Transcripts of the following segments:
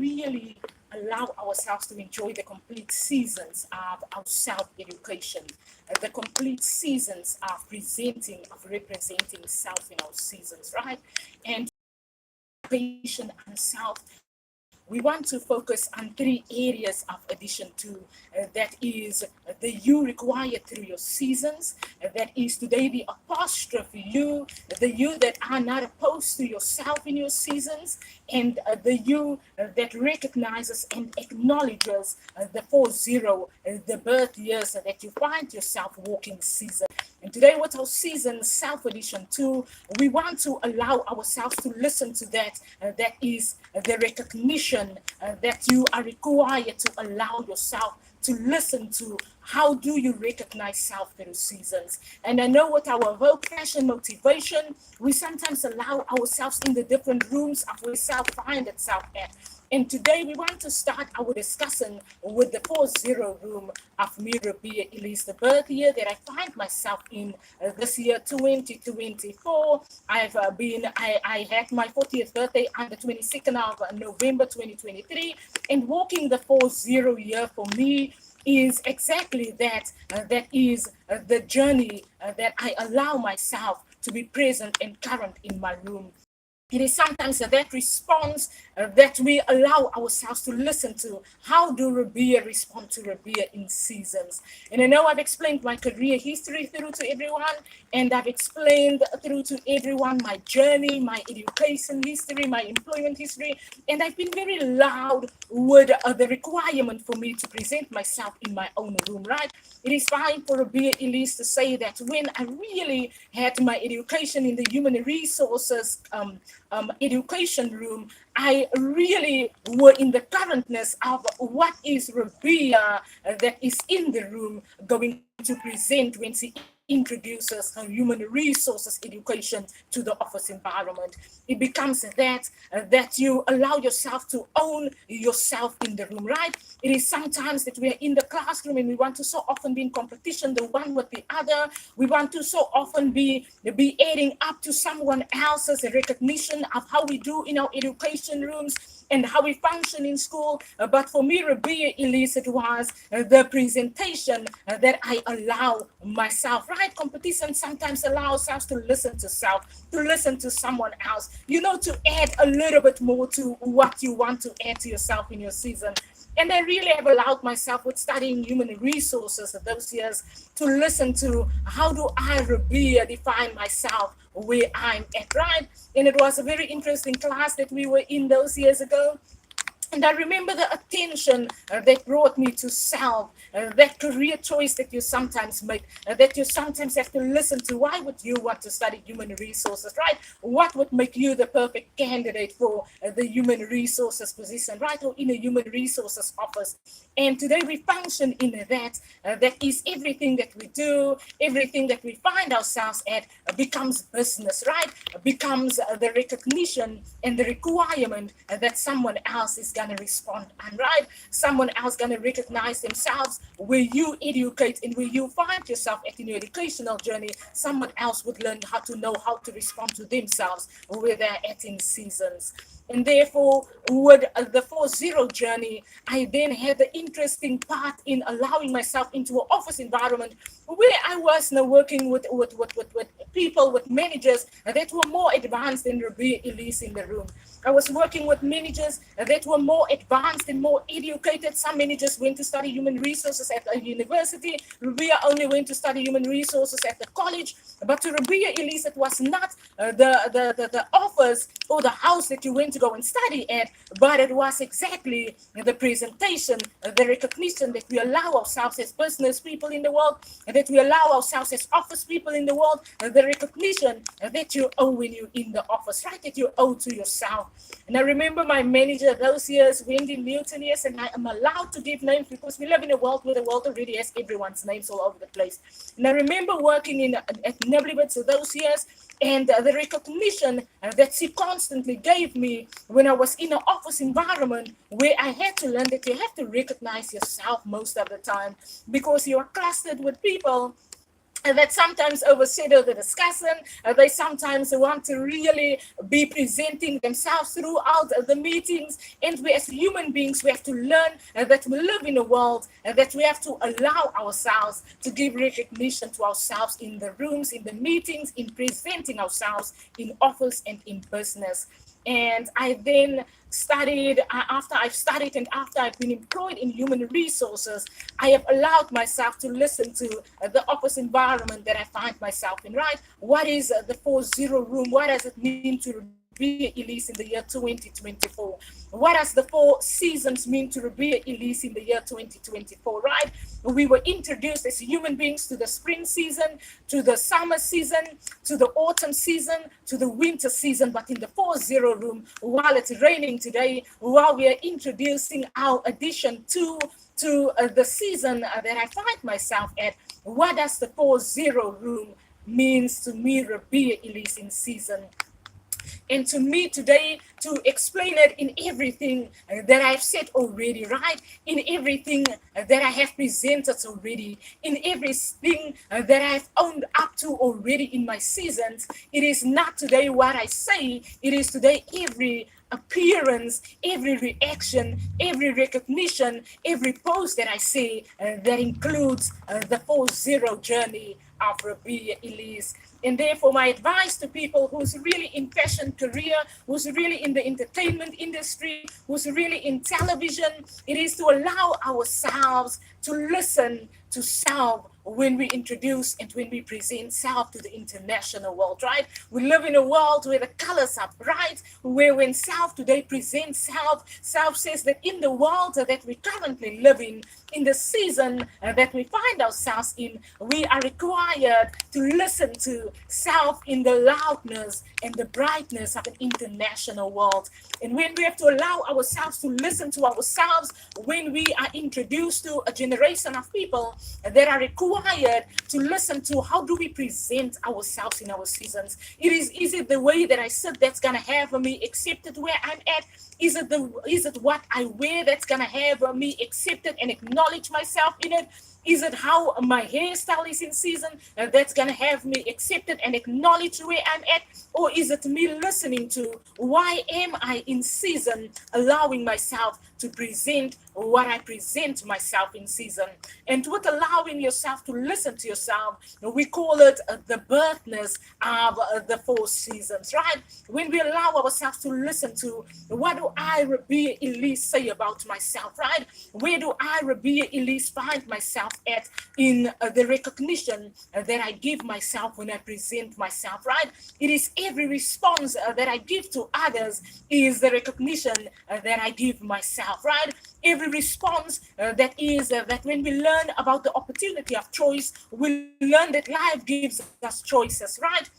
really allow ourselves to enjoy the complete seasons of our self-education, the complete seasons of presenting, of representing self in our seasons, right? And patient and self, we want to focus on three areas of addition to that is the you required through your seasons, that is today the apostrophe you, the you that are not opposed to yourself in your seasons, and the you that recognizes and acknowledges the 40, the birth years that you find yourself walking season. And today, with our season self edition 2, we want to allow ourselves to listen to that. That is the recognition that you are required to allow yourself to listen to. How do you recognize self through seasons? And I know with our vocation motivation, we sometimes allow ourselves in the different rooms of where self find itself at. And today we want to start our discussion with the 40 room of me, Ribea, Elise, the birth year that I find myself in this year, 2024. I had my 40th birthday on the 22nd of November, 2023. And walking the 40 year for me is exactly that. That is the journey that I allow myself to be present and current in my room. It is sometimes that response that we allow ourselves to listen to. How do Ribea respond to Ribea in seasons? And I know I've explained my career history through to everyone, and I've explained through to everyone my journey, my education history, my employment history, and I've been very loud with the requirement for me to present myself in my own room, right? It is fine for Ribea Elise to say that when I really had my education in the human resources education room, I really were in the currentness of what is Ribea that is in the room going to present when she introduces her human resources education to the office environment. It becomes that you allow yourself to own yourself in the room, right? It is sometimes that we are in the classroom and we want to so often be in competition the one with the other. We want to so often be adding up to someone else's recognition of how we do in our education rooms and how we function in school. But for me, Ribea Elise, it was the presentation that I allow myself, right? Competition sometimes allows us to listen to self, to listen to someone else, to add a little bit more to what you want to add to yourself in your season. And I really have allowed myself with studying human resources those years to listen to how do I, Ribea, define myself where I'm at, right? And it was a very interesting class that we were in those years ago. And I remember the attention that brought me to self, that career choice that you sometimes make, that you sometimes have to listen to. Why would you want to study human resources, right? What would make you the perfect candidate for the human resources position, right? Or in a human resources office. And today we function in that. That is everything that we do, everything that we find ourselves at becomes business, right? Becomes the recognition and the requirement that someone else is going to respond and right, someone else going to recognize themselves where you educate and where you find yourself at in your educational journey. Someone else would learn how to know how to respond to themselves where they're at in seasons. And therefore, with the 40 journey, I then had the interesting part in allowing myself into an office environment where I was now working with people, with managers that were more advanced than Ribea Elise in the room. I was working with managers that were more advanced and more educated. Some managers went to study human resources at a university. Ribea only went to study human resources at the college. But to Ribea Elise, it was not the office or the house that you went to go and study at, but it was exactly the presentation, the recognition that we allow ourselves as business people in the world, that we allow ourselves as office people in the world, the recognition that you owe when you're in the office, right? That you owe to yourself. And I remember my manager those years, Wendy Newton, yes, and I am allowed to give names because we live in a world where the world already has everyone's names all over the place. And I remember working at Niblibits those years, and the recognition that she constantly gave me when I was in an office environment where I had to learn that you have to recognize yourself most of the time because you are clustered with people that sometimes overshadow the discussion. They sometimes want to really be presenting themselves throughout the meetings. And we, as human beings, we have to learn that we live in a world that we have to allow ourselves to give recognition to ourselves in the rooms, in the meetings, in presenting ourselves in office and in business. And I then studied, after I've studied and after I've been employed in human resources, I have allowed myself to listen to the office environment that I find myself in, right? What is the 4-0 room? What does it mean to be Elise in the year 2024? What does the 4 seasons mean to Ribea Elise in the year 2024, right? We were introduced as human beings to the spring season, to the summer season, to the autumn season, to the winter season. But in the 4-0 room, while it's raining today, while we are introducing our addition to the season that I find myself at, what does the 4-0 room means to me, Ribea Elise in season? And to me today, to explain it in everything that I've said already, right? In everything that I have presented already, in everything that I've owned up to already in my seasons, it is not today what I say, it is today every appearance, every reaction, every recognition, every post that I say that includes the 4-0 journey of Ribea Elise. And therefore, my advice to people who's really in fashion career, who's really in the entertainment industry, who's really in television, it is to allow ourselves to listen to self when we introduce and when we present self to the international world, right? We live in a world where the colors are bright, where when self today presents self, self says that in the world that we currently live in the season that we find ourselves in, we are required to listen to self in the loudness and the brightness of an international world. And when we have to allow ourselves to listen to ourselves, when we are introduced to a generation of people that are required to listen to how do we present ourselves in our seasons. Is it the way that I sit that's gonna have me accepted where I'm at? Is it what I wear that's gonna have me accepted and acknowledge myself in it? Is it how my hairstyle is in season that's gonna have me accepted and acknowledge where I'm at? Or is it me listening to why am I in season, allowing myself to present what I present myself in season? And with allowing yourself to listen to yourself, we call it the birthness of the 4 seasons, right? When we allow ourselves to listen to what do I, Ribea Elise, say about myself, right? Where do I, Ribea Elise, find myself at in the recognition that I give myself when I present myself, right? It is every response that I give to others is the recognition that I give myself, right? Every response that is that when we learn about the opportunity of choice, we learn that life gives us choices, right?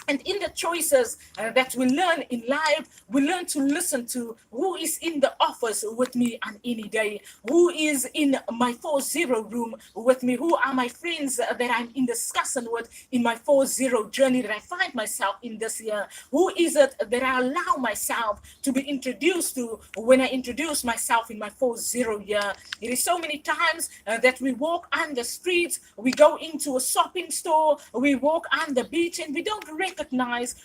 And in the choices that we learn in life, we learn to listen to who is in the office with me on any day, who is in my 4-0 room with me, who are my friends that I'm in discussion with in my 4-0 journey that I find myself in this year, who is it that I allow myself to be introduced to when I introduce myself in my 4-0 year. It is so many times that we walk on the streets, we go into a shopping store, we walk on the beach, and we don't recognize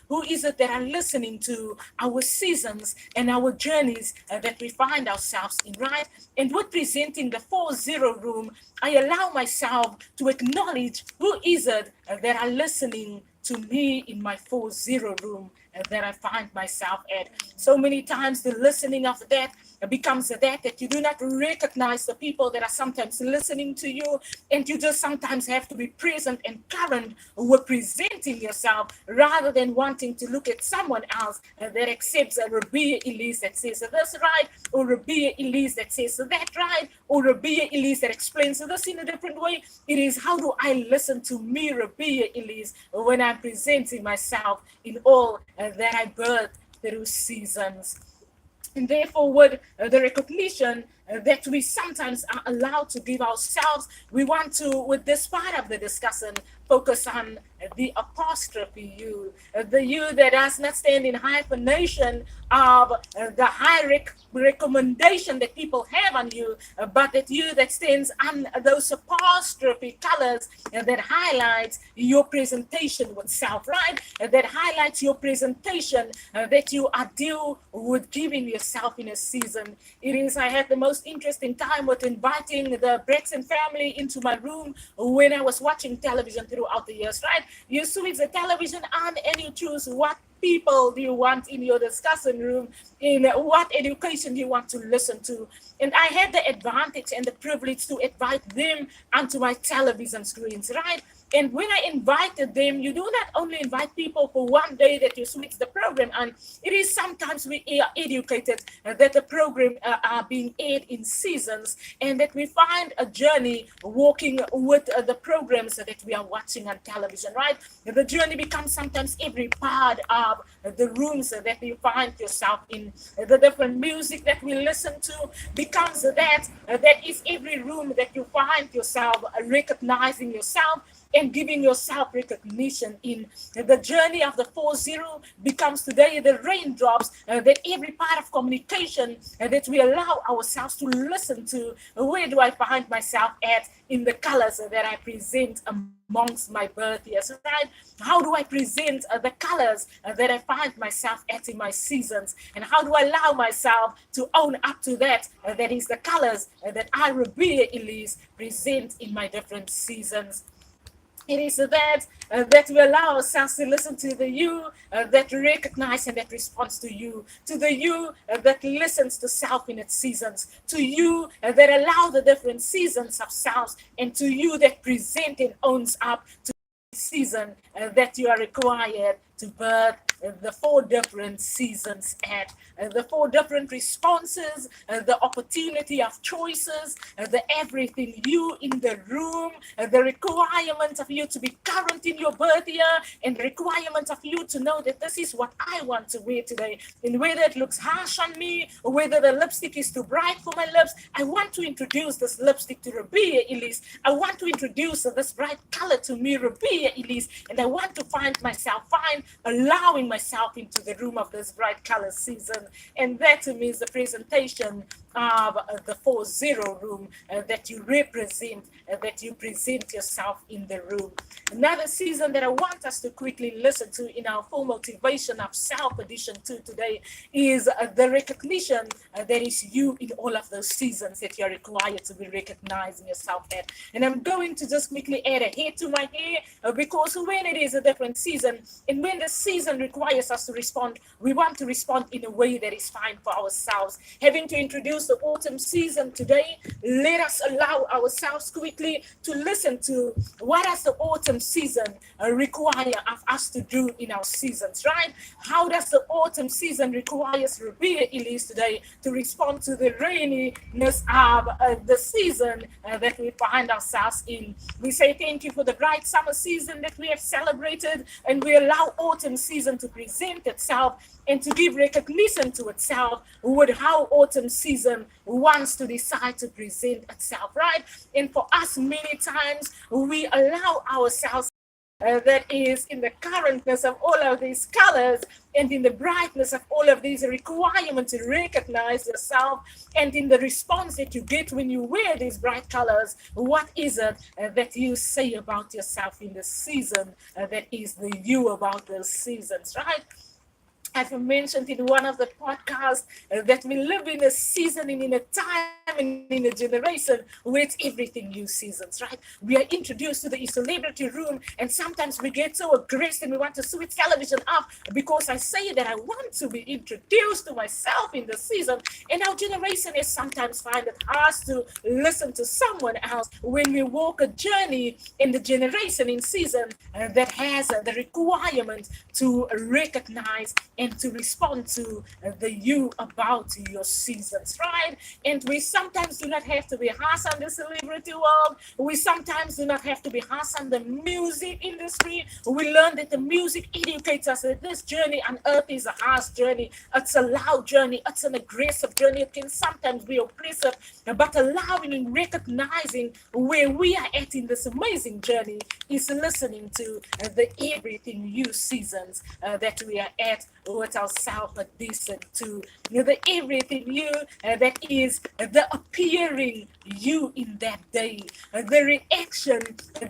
who is it that are listening to our seasons and our journeys that we find ourselves in, right? And with presenting the 4-0 room, I allow myself to acknowledge who is it that are listening to me in my 4-0 room that I find myself at. So many times the listening of that becomes that you do not recognize the people that are sometimes listening to you, and you just sometimes have to be present and current with presenting yourself rather than wanting to look at someone else that accepts a Ribea Elise that says this right, or Ribea Elise that says that right, or Ribea Elise that explains this in a different way. It is how do I listen to me, Ribea Elise, when I'm presenting myself in all that I birth through seasons. And therefore, with the recognition that we sometimes are allowed to give ourselves, we want to, with this part of the discussion, focus on the apostrophe you, the you that does not stand in hyphenation of the high recommendation that people have on you, but that you that stands on those apostrophe colors that highlights your presentation with self, right? That highlights your presentation that you are due with giving yourself in a season. It is, I had the most interesting time with inviting the Braxton family into my room when I was watching television throughout the years, right? You switch the television on and you choose what people do you want in your discussion room, in what education you want to listen to. And I had the advantage and the privilege to invite them onto my television screens, right? And when I invited them, you do not only invite people for one day that you switch the program on. It is sometimes we are educated that the program are being aired in seasons, and that we find a journey walking with the programs that we are watching on television, right? The journey becomes sometimes every part of the rooms that you find yourself in. The different music that we listen to becomes that is every room that you find yourself recognizing yourself and giving yourself recognition in. The journey of the 4-0 becomes today the raindrops that every part of communication that we allow ourselves to listen to. Where do I find myself at in the colors that I present amongst my birth years, right? How do I present the colors that I find myself at in my seasons? And how do I allow myself to own up to that? That is the colors that I, Ribea, Elise, present in my different seasons. It is that we allow ourselves to listen to the you that recognize and that responds to you, to the you that listens to self in its seasons, to you that allow the different seasons of self, and to you that present and owns up to the season that you are required to birth the 4 different seasons at, the 4 different responses, the opportunity of choices, the everything you in the room, the requirement of you to be current in your birth year, and the requirement of you to know that this is what I want to wear today. And whether it looks harsh on me, or whether the lipstick is too bright for my lips, I want to introduce this lipstick to Ribea, Elise. I want to introduce this bright color to me, Ribea, Elise. And I want to find myself allowing myself into the room of this bright color season. And that to me is the presentation of the 4-0 room that you represent, that you present yourself in the room. Another season that I want us to quickly listen to in our full motivation of self edition 2 today is the recognition that is you in all of those seasons that you're required to be recognizing yourself at. And I'm going to just quickly add a hair to my hair because when it is a different season, and when the season requires us to respond, we want to respond in a way that is fine for ourselves. Having to introduce the autumn season today, let us allow ourselves quickly to listen to what does the autumn season require of us to do in our seasons, right? How does the autumn season require us, Ribea, Elise, today to respond to the raininess of the season that we find ourselves in? We say thank you for the bright summer season that we have celebrated, and we allow autumn season to present itself and to give recognition to itself with how autumn season wants to decide to present itself, right? And for us, many times we allow ourselves that is in the currentness of all of these colors and in the brightness of all of these requirements to recognize yourself, and in the response that you get when you wear these bright colors, what is it that you say about yourself in the season that is the you about those seasons, right? I've mentioned in one of the podcasts that we live in a season and in a time and in a generation where it's everything new seasons, right? We are introduced to the celebrity room, and sometimes we get so aggressive and we want to switch television off because I say that I want to be introduced to myself in the season. And our generation is sometimes find it hard to listen to someone else when we walk a journey in the generation in season that has the requirement to recognize and to respond to the you about your seasons, right? And we sometimes do not have to be harsh on the celebrity world. We sometimes do not have to be harsh on the music industry. We learn that the music educates us that this journey on earth is a harsh journey. It's a loud journey. It's an aggressive journey. It can sometimes be oppressive, but allowing and recognizing where we are at in this amazing journey is listening to the everything you seasons that we are at with ourselves decent to the everything you that is the appearing you in that day, the reaction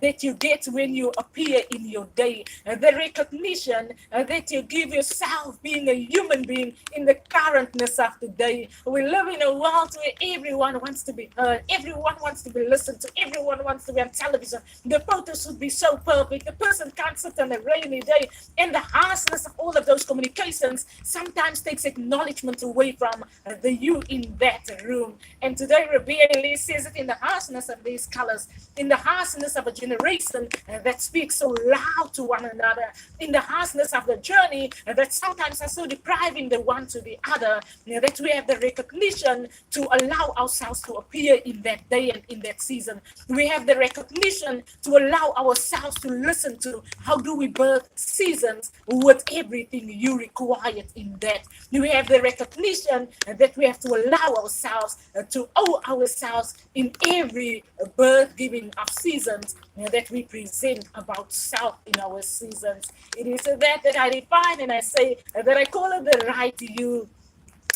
that you get when you appear in your day, the recognition that you give yourself being a human being in the currentness of the day. We live in a world where everyone wants to be heard, everyone wants to be listened to, everyone wants to be on television. The photos should be so perfect. The person can't sit on a rainy day, and the harshness of all of those communications sometimes takes acknowledgement away from the you in that room. And today, Ribea says it in the harshness of these colors, in the harshness of a generation that speaks so loud to one another, in the harshness of the journey that sometimes are so depriving the one to the other, that we have the recognition to allow ourselves to appear in that day and in that season. We have the recognition to allow ourselves to listen to how do we birth seasons with everything you required in that. We have the recognition that we have to allow ourselves to owe ourselves in every birth giving of seasons that we present about self in our seasons. It is that I define and I say that I call it the right you,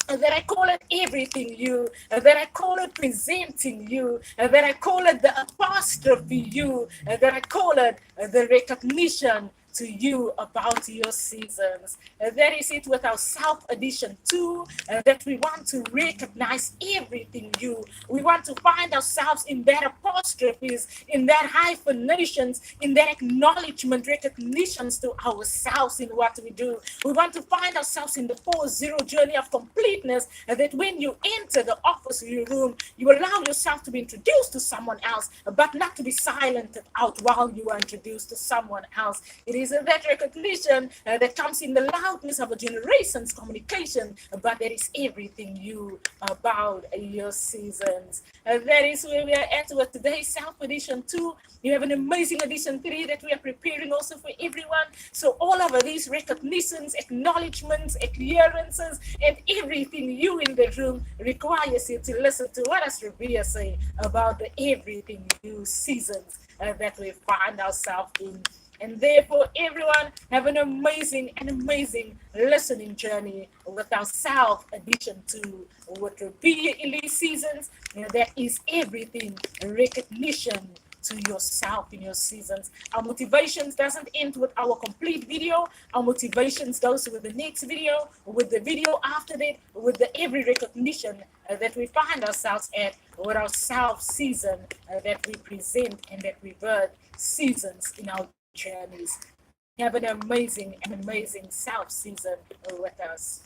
that I call it everything you, that I call it presenting you, that I call it the apostrophe you, that I call it the recognition to you about your seasons. That is it with our self edition too, that we want to recognize everything you. We want to find ourselves in that apostrophes, in that hyphenations, in that acknowledgement, recognitions to ourselves in what we do. We want to find ourselves in the 4-0 journey of completeness, that when you enter the office room, you allow yourself to be introduced to someone else, but not to be silenced out while you are introduced to someone else. It is that recognition that comes in the loudness of a generation's communication, but there is everything you about your seasons. That is where we are at with today's Self Edition 2. You have an amazing Edition 3 that we are preparing also for everyone. So all of these recognitions, acknowledgements, clearances, and everything you in the room requires you to listen to what does Ribea say about the everything you seasons that we find ourselves in. And therefore, everyone have an amazing listening journey with our Self Edition 2 with Ribea Elise seasons. That is everything recognition to yourself in your seasons. Our motivations doesn't end with our complete video. Our motivations goes with the next video, with the video after that, with the every recognition that we find ourselves at with our self season that we present and that we birth seasons in our journeys. Have an amazing self season with us.